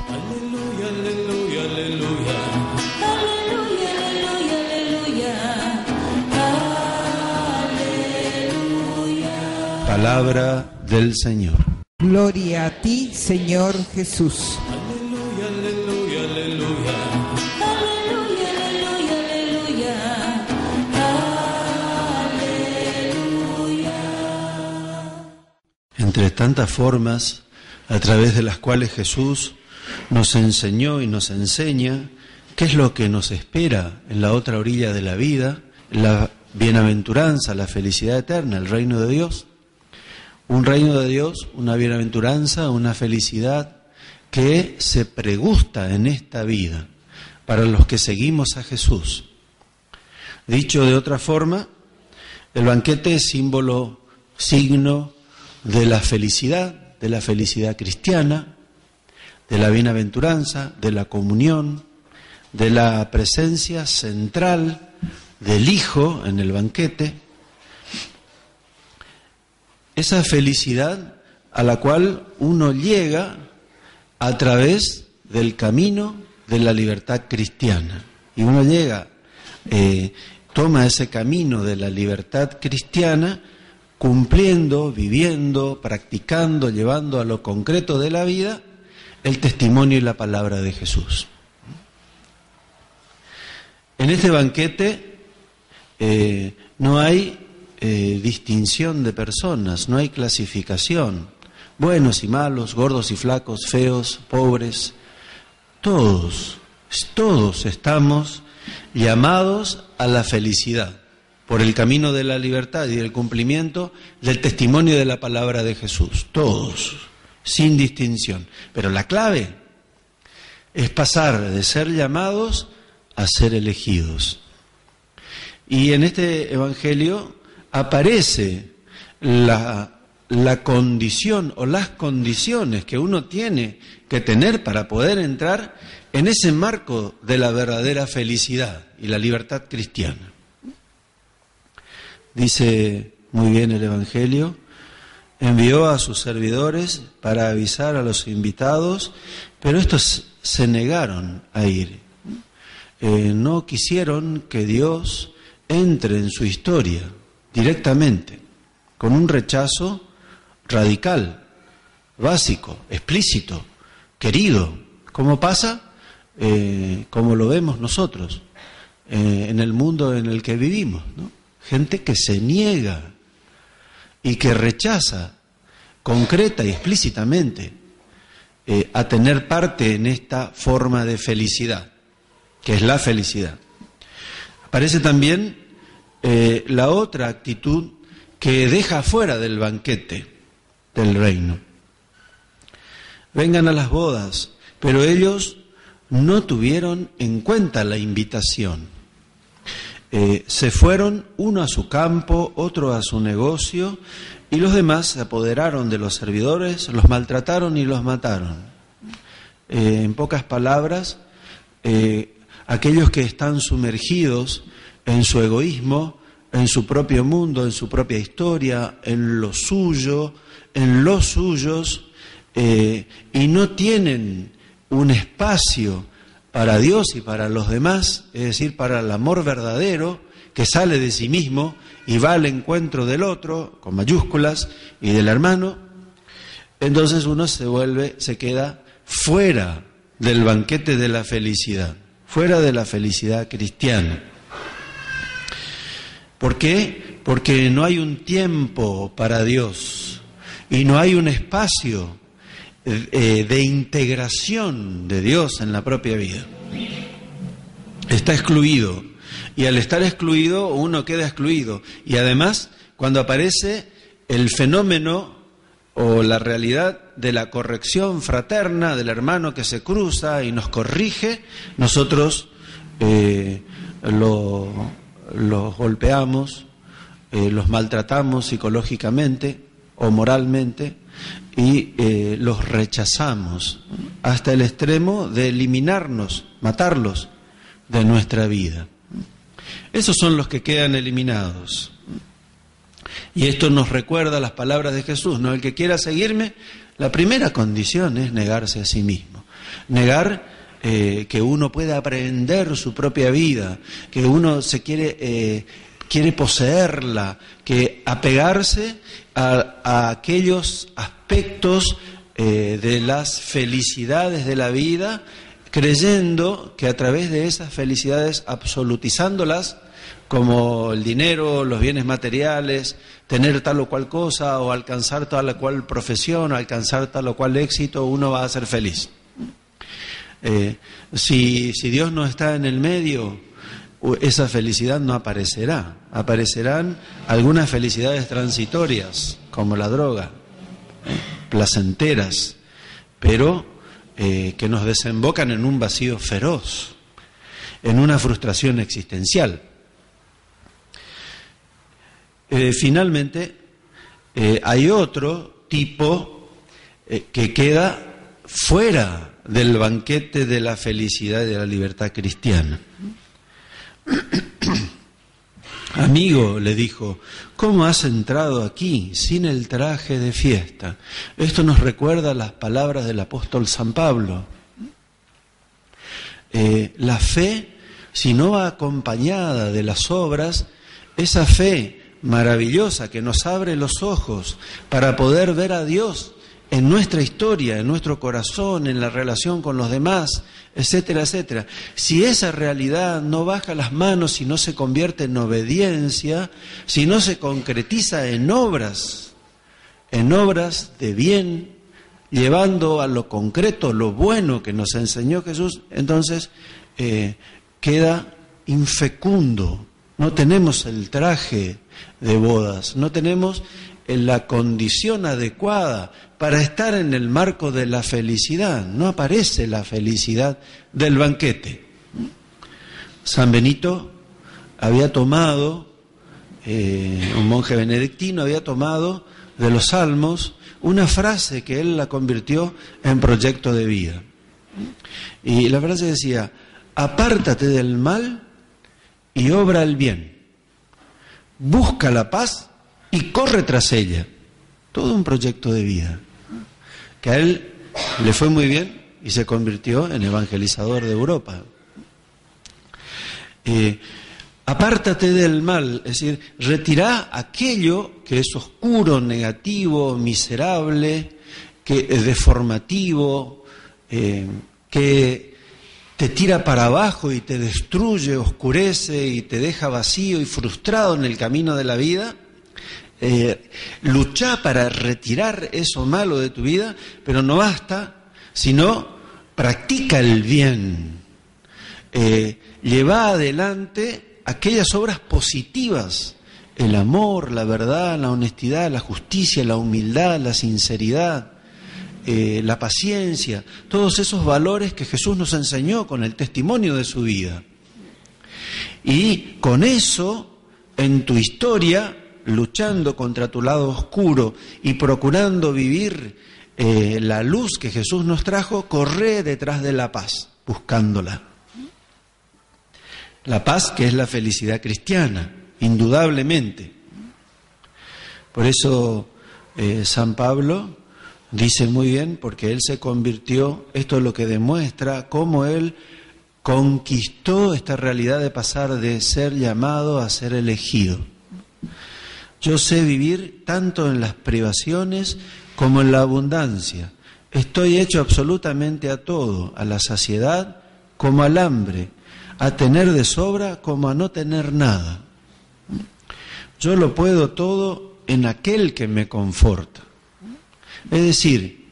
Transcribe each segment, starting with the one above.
Aleluya, aleluya, aleluya. Aleluya, aleluya, aleluya. Aleluya. Palabra del Señor. Gloria a ti, Señor Jesús. Aleluya, aleluya, aleluya. Aleluya, aleluya, aleluya. Aleluya. Entre tantas formas a través de las cuales Jesús nos enseñó y nos enseña qué es lo que nos espera en la otra orilla de la vida, la bienaventuranza, la felicidad eterna, el reino de Dios. Un reino de Dios, una bienaventuranza, una felicidad que se pregusta en esta vida para los que seguimos a Jesús. Dicho de otra forma, el banquete es símbolo, signo de la felicidad cristiana, de la bienaventuranza, de la comunión, de la presencia central del Hijo en el banquete. Esa felicidad a la cual uno llega a través del camino de la libertad cristiana. Y uno llega, toma ese camino de la libertad cristiana, cumpliendo, viviendo, practicando, llevando a lo concreto de la vida el testimonio y la palabra de Jesús. En este banquete no hay distinción de personas, no hay clasificación, buenos y malos, gordos y flacos, feos, pobres, todos estamos llamados a la felicidad por el camino de la libertad y del cumplimiento del testimonio de la palabra de Jesús, todos, sin distinción. Pero la clave es pasar de ser llamados a ser elegidos. Y en este Evangelio aparece la condición o las condiciones que uno tiene que tener para poder entrar en ese marco de la verdadera felicidad y la libertad cristiana. Dice muy bien el Evangelio: envió a sus servidores para avisar a los invitados, pero estos se negaron a ir. No quisieron que Dios entre en su historia directamente, con un rechazo radical, básico, explícito, querido. ¿Cómo pasa? Como lo vemos nosotros en el mundo en el que vivimos, ¿no? Gente que se niega y que rechaza concreta y explícitamente a tener parte en esta forma de felicidad, que es la felicidad. Aparece también la otra actitud que deja fuera del banquete del reino. Vengan a las bodas, pero ellos no tuvieron en cuenta la invitación. Se fueron, uno a su campo, otro a su negocio, y los demás se apoderaron de los servidores, los maltrataron y los mataron. En pocas palabras, aquellos que están sumergidos en su egoísmo, en su propio mundo, en su propia historia, en lo suyo, en los suyos, y no tienen un espacio para Dios y para los demás, es decir, para el amor verdadero que sale de sí mismo y va al encuentro del otro, con mayúsculas, y del hermano. Entonces uno se queda fuera del banquete de la felicidad, fuera de la felicidad cristiana. ¿Por qué? Porque no hay un tiempo para Dios y no hay un espacio de integración de Dios en la propia vida. Está excluido, y al estar excluido uno queda excluido, y además cuando aparece el fenómeno o la realidad de la corrección fraterna del hermano que se cruza y nos corrige, nosotros los golpeamos, los maltratamos psicológicamente o moralmente, y los rechazamos hasta el extremo de eliminarnos, matarlos de nuestra vida. Esos son los que quedan eliminados. Y esto nos recuerda las palabras de Jesús, ¿no? El que quiera seguirme, la primera condición es negarse a sí mismo. negar que uno puede aprender su propia vida, que uno se quiere poseerla, que apegarse a aquellos aspectos de las felicidades de la vida, creyendo que a través de esas felicidades, absolutizándolas, como el dinero, los bienes materiales, tener tal o cual cosa, o alcanzar tal o cual profesión, o alcanzar tal o cual éxito, uno va a ser feliz. Si Dios no está en el medio, esa felicidad no aparecerá. Aparecerán algunas felicidades transitorias, como la droga, placenteras, pero que nos desembocan en un vacío feroz, en una frustración existencial. Finalmente, hay otro tipo que queda fuera del banquete de la felicidad y de la libertad cristiana. Amigo, le dijo, ¿cómo has entrado aquí sin el traje de fiesta? Esto nos recuerda las palabras del apóstol San Pablo. La fe, si no va acompañada de las obras, esa fe maravillosa que nos abre los ojos para poder ver a Dios en nuestra historia, en nuestro corazón, en la relación con los demás, etcétera, etcétera. Si esa realidad no baja las manos, si no se convierte en obediencia, si no se concretiza en obras de bien, llevando a lo concreto lo bueno que nos enseñó Jesús, entonces queda infecundo. No tenemos el traje de bodas, no tenemos la condición adecuada para estar en el marco de la felicidad. No aparece la felicidad del banquete. San Benito había tomado, un monje benedictino había tomado de los Salmos una frase que él la convirtió en proyecto de vida. Y la frase decía, apártate del mal y obra el bien. Busca la paz y corre tras ella. Todo un proyecto de vida. Que a él le fue muy bien y se convirtió en evangelizador de Europa. Apártate del mal, es decir, retirá aquello que es oscuro, negativo, miserable, que es deformativo, que te tira para abajo y te destruye, oscurece y te deja vacío y frustrado en el camino de la vida. Luchá para retirar eso malo de tu vida, pero no basta, sino practica el bien. Lleva adelante aquellas obras positivas, el amor, la verdad, la honestidad, la justicia, la humildad, la sinceridad, la paciencia, todos esos valores que Jesús nos enseñó con el testimonio de su vida. Y con eso, en tu historia, luchando contra tu lado oscuro y procurando vivir la luz que Jesús nos trajo, corre detrás de la paz, buscándola. La paz que es la felicidad cristiana, indudablemente. Por eso San Pablo dice muy bien, porque él se convirtió, esto es lo que demuestra cómo él conquistó esta realidad de pasar de ser llamado a ser elegido. Yo sé vivir tanto en las privaciones como en la abundancia. Estoy hecho absolutamente a todo, a la saciedad como al hambre, a tener de sobra como a no tener nada. Yo lo puedo todo en aquel que me conforta. Es decir,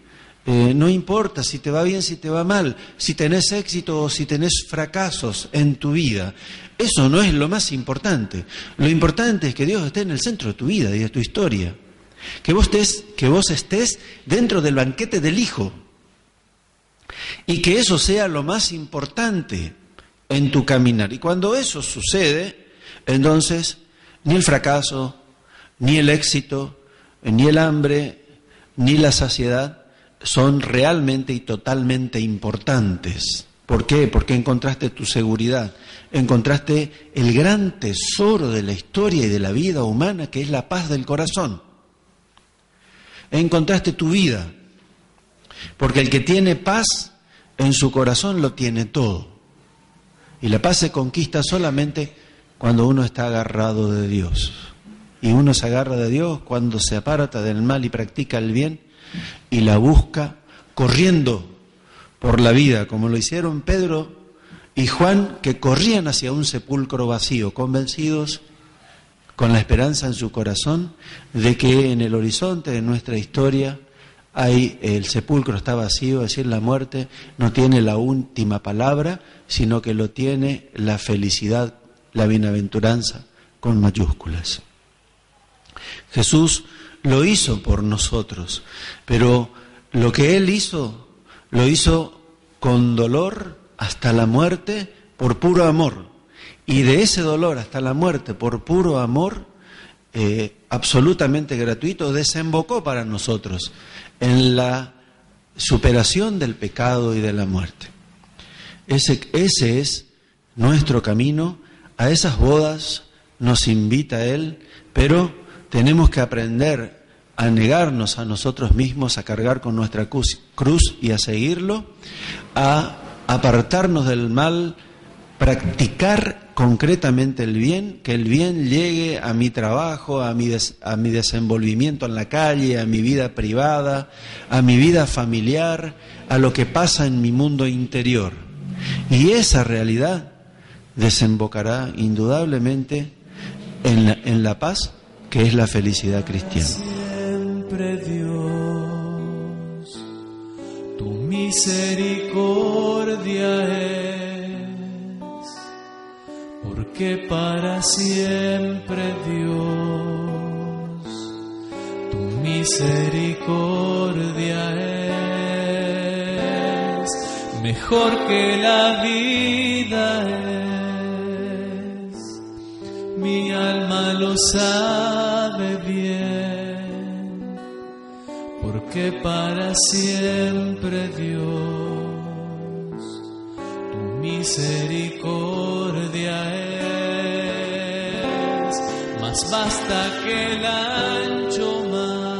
no importa si te va bien, si te va mal, si tenés éxito o si tenés fracasos en tu vida. Eso no es lo más importante. Lo importante es que Dios esté en el centro de tu vida y de tu historia. Que vos estés dentro del banquete del Hijo. Y que eso sea lo más importante en tu caminar. Y cuando eso sucede, entonces ni el fracaso, ni el éxito, ni el hambre, ni la saciedad son realmente y totalmente importantes. ¿Por qué? Porque encontraste tu seguridad, encontraste el gran tesoro de la historia y de la vida humana, que es la paz del corazón. Encontraste tu vida, porque el que tiene paz en su corazón lo tiene todo. Y la paz se conquista solamente cuando uno está agarrado de Dios. Y uno se agarra de Dios cuando se aparta del mal y practica el bien y la busca corriendo por la vida, como lo hicieron Pedro y Juan, que corrían hacia un sepulcro vacío, convencidos, con la esperanza en su corazón, de que en el horizonte de nuestra historia el sepulcro está vacío, es decir, la muerte no tiene la última palabra, sino que lo tiene la felicidad, la bienaventuranza con mayúsculas. Jesús lo hizo por nosotros, pero lo que Él hizo, lo hizo con dolor hasta la muerte por puro amor. Y de ese dolor hasta la muerte por puro amor, absolutamente gratuito, desembocó para nosotros en la superación del pecado y de la muerte. Ese es nuestro camino, a esas bodas nos invita Él, pero tenemos que aprender a negarnos a nosotros mismos, a cargar con nuestra cruz y a seguirlo, a apartarnos del mal, practicar concretamente el bien, que el bien llegue a mi trabajo, a mi desenvolvimiento en la calle, a mi vida privada, a mi vida familiar, a lo que pasa en mi mundo interior. Y esa realidad desembocará indudablemente en la paz, que es la felicidad cristiana. Siempre Dios, tu misericordia es, porque para siempre Dios, tu misericordia es, mejor que la vida es, mi alma lo sabe bien, porque para siempre Dios, tu misericordia es, más basta que el ancho mar